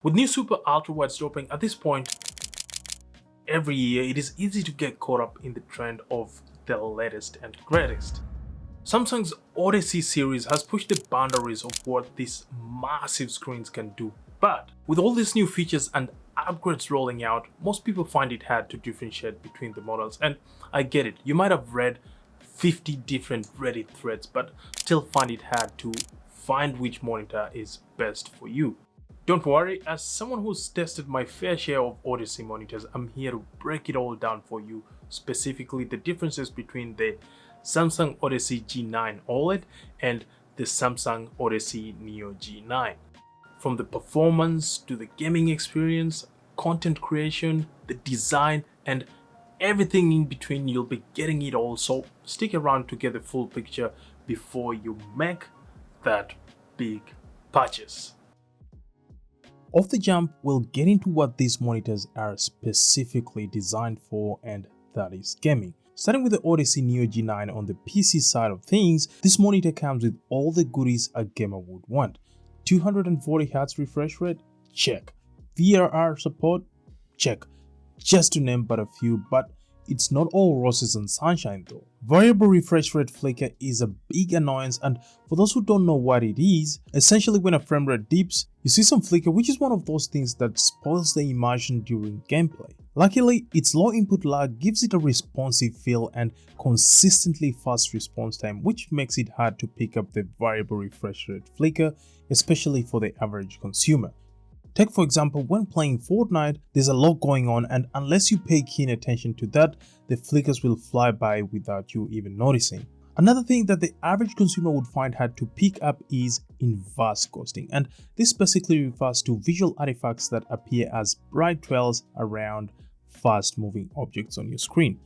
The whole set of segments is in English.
With new super ultra wides dropping at this point every year, it is easy to get caught up in the trend of the latest and greatest. Samsung's Odyssey series has pushed the boundaries of what these massive screens can do, but with all these new features and upgrades rolling out, most people find it hard to differentiate between the models. And I get it, you might have read 50 different Reddit threads but still find it hard to find which monitor is best for you. Don't worry, as someone who's tested my fair share of Odyssey monitors, I'm here to break it all down for you, specifically the differences between the Samsung Odyssey G9 OLED and the Samsung Odyssey Neo G9. From the performance to the gaming experience, content creation, the design, and everything in between, you'll be getting it all, so stick around to get the full picture before you make that big purchase. Off the jump, we'll get into what these monitors are specifically designed for, and that is gaming. Starting with the Odyssey Neo G9 on the PC side of things, this monitor comes with all the goodies a gamer would want. 240Hz refresh rate? Check. VRR support? Check. Just to name but a few, but it's not all roses and sunshine though. Variable refresh rate flicker is a big annoyance, and for those who don't know what it is, essentially when a frame rate dips, you see some flicker, which is one of those things that spoils the immersion during gameplay. Luckily, its low input lag gives it a responsive feel and consistently fast response time, which makes it hard to pick up the variable refresh rate flicker, especially for the average consumer. Take for example, when playing Fortnite, there's a lot going on, and unless you pay keen attention to that, the flickers will fly by without you even noticing. Another thing that the average consumer would find hard to pick up is inverse ghosting, and this basically refers to visual artifacts that appear as bright trails around fast moving objects on your screen.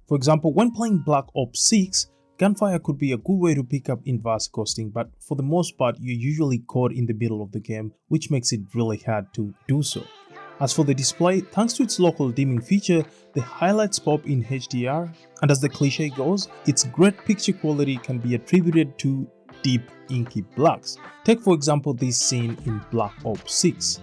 For example, when playing Black Ops 6, gunfire could be a good way to pick up inverse ghosting, but for the most part you're usually caught in the middle of the game, which makes it really hard to do so. As for the display, thanks to its local dimming feature, the highlights pop in HDR, and as the cliche goes, its great picture quality can be attributed to deep inky blacks. Take for example this scene in Black Ops 6.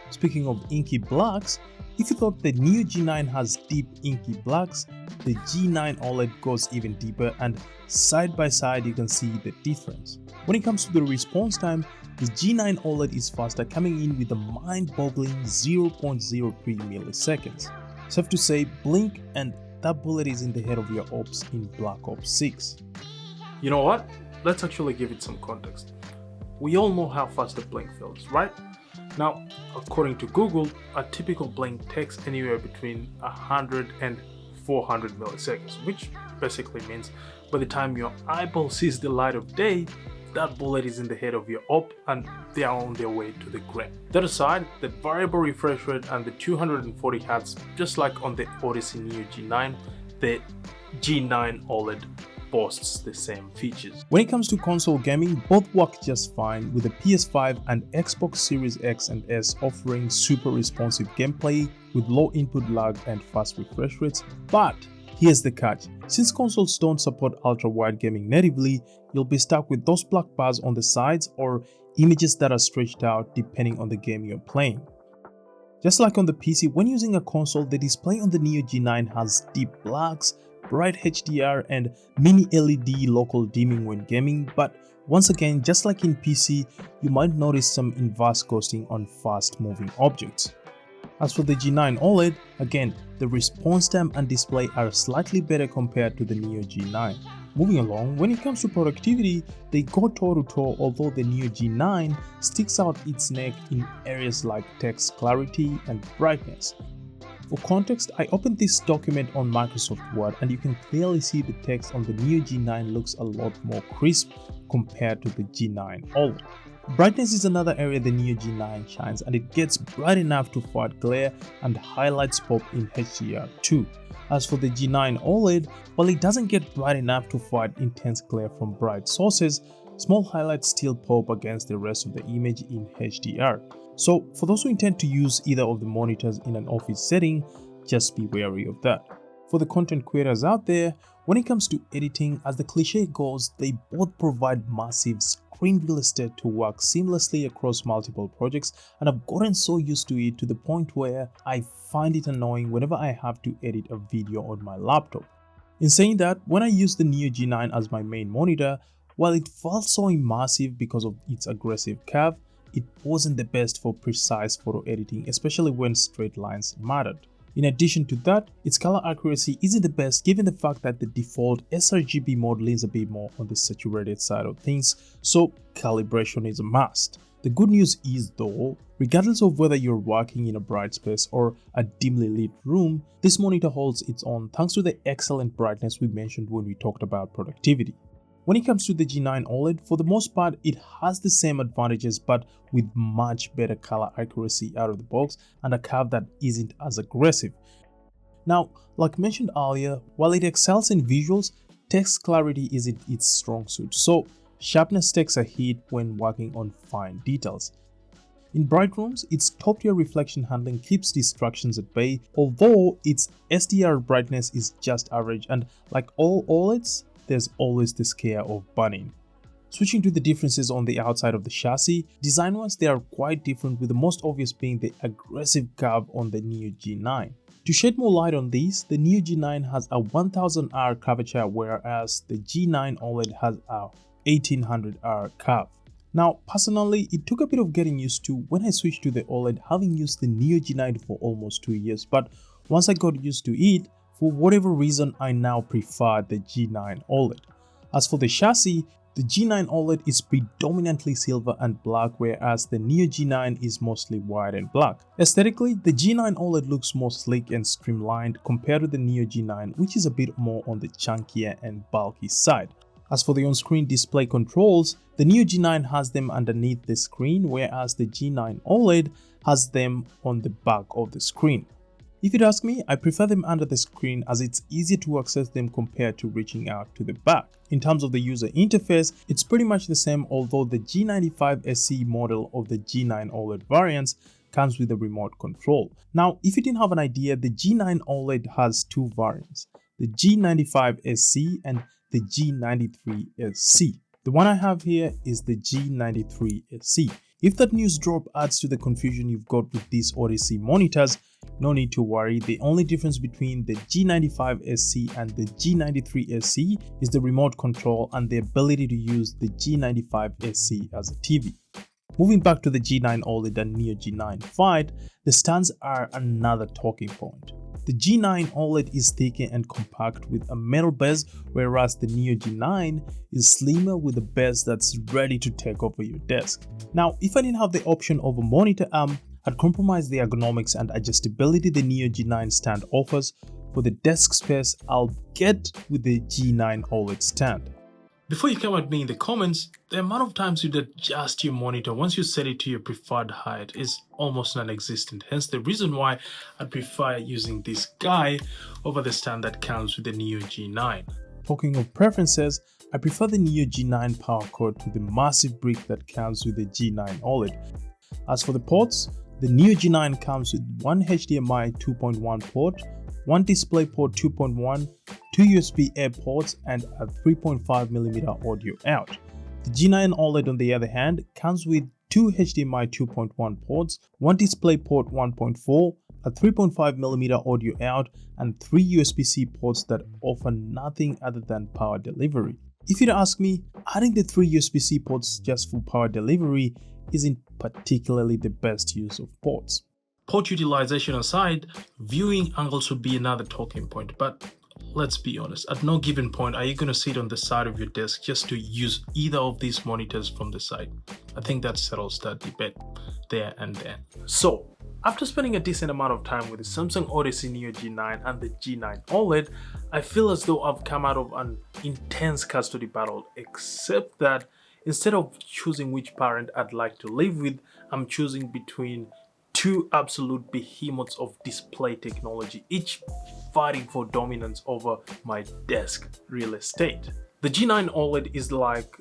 Speaking of inky blacks, if you thought the Neo G9 has deep inky blacks, the G9 OLED goes even deeper, and side by side you can see the difference. When it comes to the response time, the G9 OLED is faster, coming in with a mind-boggling 0.03 milliseconds. Safe to say, blink and that bullet is in the head of your ops in Black Ops 6. You know what? Let's actually give it some context. We all know how fast a blink feels, right? Now, according to Google, a typical blink takes anywhere between 100 and 400 milliseconds, which basically means by the time your eyeball sees the light of day, that bullet is in the head of your op and they are on their way to the grave. That aside, the variable refresh rate and the 240Hz, just like on the Odyssey Neo G9, the G9 OLED boasts the same features. When it comes to console gaming, both work just fine, with the PS5 and Xbox Series X and S offering super responsive gameplay with low input lag and fast refresh rates. But here's the catch: since consoles don't support ultra-wide gaming natively, you'll be stuck with those black bars on the sides or images that are stretched out depending on the game you're playing. Just like on the PC, when using a console, the display on the Neo G9 has deep blacks, bright HDR, and mini LED local dimming when gaming, but once again, just like in PC, you might notice some inverse ghosting on fast moving objects. As for the G9 OLED, again, the response time and display are slightly better compared to the Neo G9. Moving along, when it comes to productivity, they go toe to toe, although the Neo G9 sticks out its neck in areas like text clarity and brightness. For context, I opened this document on Microsoft Word and you can clearly see the text on the Neo G9 looks a lot more crisp compared to the G9 OLED. Brightness is another area the Neo G9 shines, and it gets bright enough to fight glare and highlights pop in HDR too. As for the G9 OLED, while it doesn't get bright enough to fight intense glare from bright sources, small highlights still pop against the rest of the image in HDR. So for those who intend to use either of the monitors in an office setting, just be wary of that. For for the content creators out there, when it comes to editing, as the cliche goes, they both provide massive screen real estate to work seamlessly across multiple projects, and I've gotten so used to it to the point where I find it annoying whenever I have to edit a video on my laptop. In saying that, when I use the Neo G9 as my main monitor, while it felt so immersive because of its aggressive curve, it wasn't the best for precise photo editing, especially when straight lines mattered. In addition to that, its color accuracy isn't the best given the fact that the default sRGB mode leans a bit more on the saturated side of things, so calibration is a must. The good news is though, regardless of whether you're working in a bright space or a dimly lit room, this monitor holds its own thanks to the excellent brightness we mentioned when we talked about productivity. When it comes to the G9 OLED, for the most part, it has the same advantages but with much better color accuracy out of the box and a curve that isn't as aggressive. Now, like mentioned earlier, while it excels in visuals, text clarity isn't its strong suit, so sharpness takes a hit when working on fine details. In bright rooms, its top-tier reflection handling keeps distractions at bay, although its SDR brightness is just average, and like all OLEDs, there's always the scare of burning. Switching to the differences on the outside of the chassis, design-wise they are quite different, with the most obvious being the aggressive curve on the Neo G9. To shed more light on these, the Neo G9 has a 1000R curvature whereas the G9 OLED has a 1800R curve. Now personally, it took a bit of getting used to when I switched to the OLED, having used the Neo G9 for almost 2 years, but once I got used to it, for whatever reason, I now prefer the G9 OLED. As for the chassis, the G9 OLED is predominantly silver and black, whereas the Neo G9 is mostly white and black. Aesthetically, the G9 OLED looks more sleek and streamlined compared to the Neo G9, which is a bit more on the chunkier and bulky side. As for the on-screen display controls, the Neo G9 has them underneath the screen, whereas the G9 OLED has them on the back of the screen. If you'd ask me, I prefer them under the screen as it's easier to access them compared to reaching out to the back. In terms of the user interface, it's pretty much the same, although the G95 SE model of the G9 OLED variants comes with a remote control. Now, if you didn't have an idea, the G9 OLED has two variants, the G95 SC and the G93 SC. The one I have here is the G93 SC. If that news drop adds to the confusion you've got with these Odyssey monitors, no need to worry. The only difference between the G95 SC and the G93 SC is the remote control and the ability to use the G95 SC as a TV. Moving back to the G9 OLED and Neo G9 fight, the stands are another talking point. The G9 OLED is thicker and compact with a metal base, whereas the Neo G9 is slimmer with a base that's ready to take over your desk. Now, if I didn't have the option of a monitor arm, I'd compromise the ergonomics and adjustability the Neo G9 stand offers. For the desk space, I'll get with the G9 OLED stand. Before you come at me in the comments, the amount of times you'd adjust your monitor once you set it to your preferred height is almost non-existent, hence the reason why I'd prefer using this guy over the stand that comes with the Neo G9. Talking of preferences, I prefer the Neo G9 power cord to the massive brick that comes with the G9 OLED. As for the ports, the Neo G9 comes with one HDMI 2.1 port, one DisplayPort 2.1, two USB-A ports, and a 3.5mm audio out. The G9 OLED on the other hand comes with two HDMI 2.1 ports, one DisplayPort 1.4, a 3.5mm audio out, and three USB-C ports that offer nothing other than power delivery. If you'd ask me, adding the three USB-C ports just for power delivery isn't particularly the best use of ports. Port utilization aside, viewing angles would be another talking point, but let's be honest, at no given point are you going to sit on the side of your desk just to use either of these monitors from the side. I think that settles that debate there and then. So, after spending a decent amount of time with the Samsung Odyssey Neo G9 and the G9 OLED, I feel as though I've come out of an intense custody battle, except that instead of choosing which parent I'd like to live with, I'm choosing between two absolute behemoths of display technology, each fighting for dominance over my desk real estate. The G9 OLED is like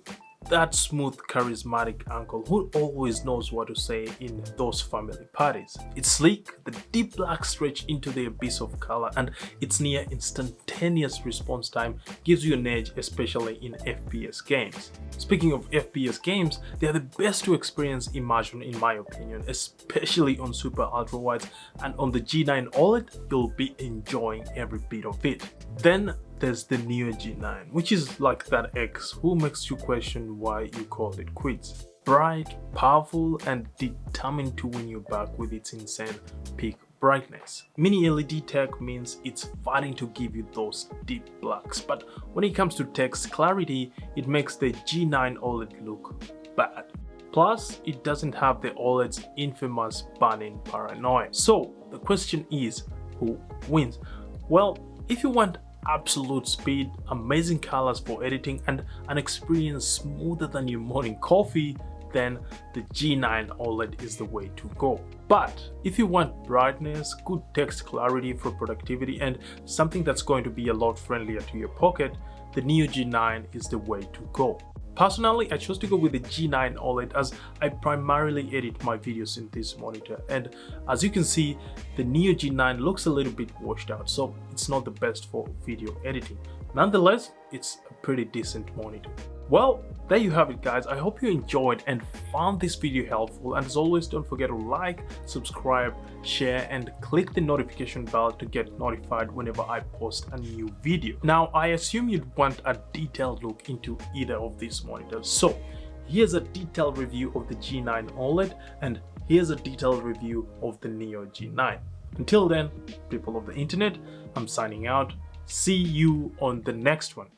that smooth, charismatic uncle who always knows what to say in those family parties. It's sleek, the deep black stretch into the abyss of color, and its near instantaneous response time gives you an edge, especially in FPS games. Speaking of FPS games, they are the best to experience immersion in my opinion, especially on super ultra wides, and on the G9 OLED you'll be enjoying every bit of it. Then there's the Neo G9, which is like that X who makes you question why you called it quits. Bright, powerful, and determined to win you back with its insane peak brightness. Mini LED tech means it's fighting to give you those deep blacks, but when it comes to text clarity, it makes the G9 OLED look bad. Plus, it doesn't have the OLED's infamous burn-in paranoia. So the question is, who wins? Well, if you want absolute speed, amazing colors for editing, and an experience smoother than your morning coffee, then the G9 OLED is the way to go. But if you want brightness, good text clarity for productivity, and something that's going to be a lot friendlier to your pocket, the Neo G9 is the way to go. Personally, I chose to go with the G9 OLED as I primarily edit my videos in this monitor, and as you can see, the Neo G9 looks a little bit washed out, so it's not the best for video editing. Nonetheless, it's a pretty decent monitor. Well, there you have it guys. I hope you enjoyed and found this video helpful, and as always, don't forget to like, subscribe, share, and click the notification bell to get notified whenever I post a new video. Now, I assume you'd want a detailed look into either of these monitors, so here's a detailed review of the G9 OLED, and here's a detailed review of the Neo G9. Until then, people of the internet, I'm signing out. See you on the next one.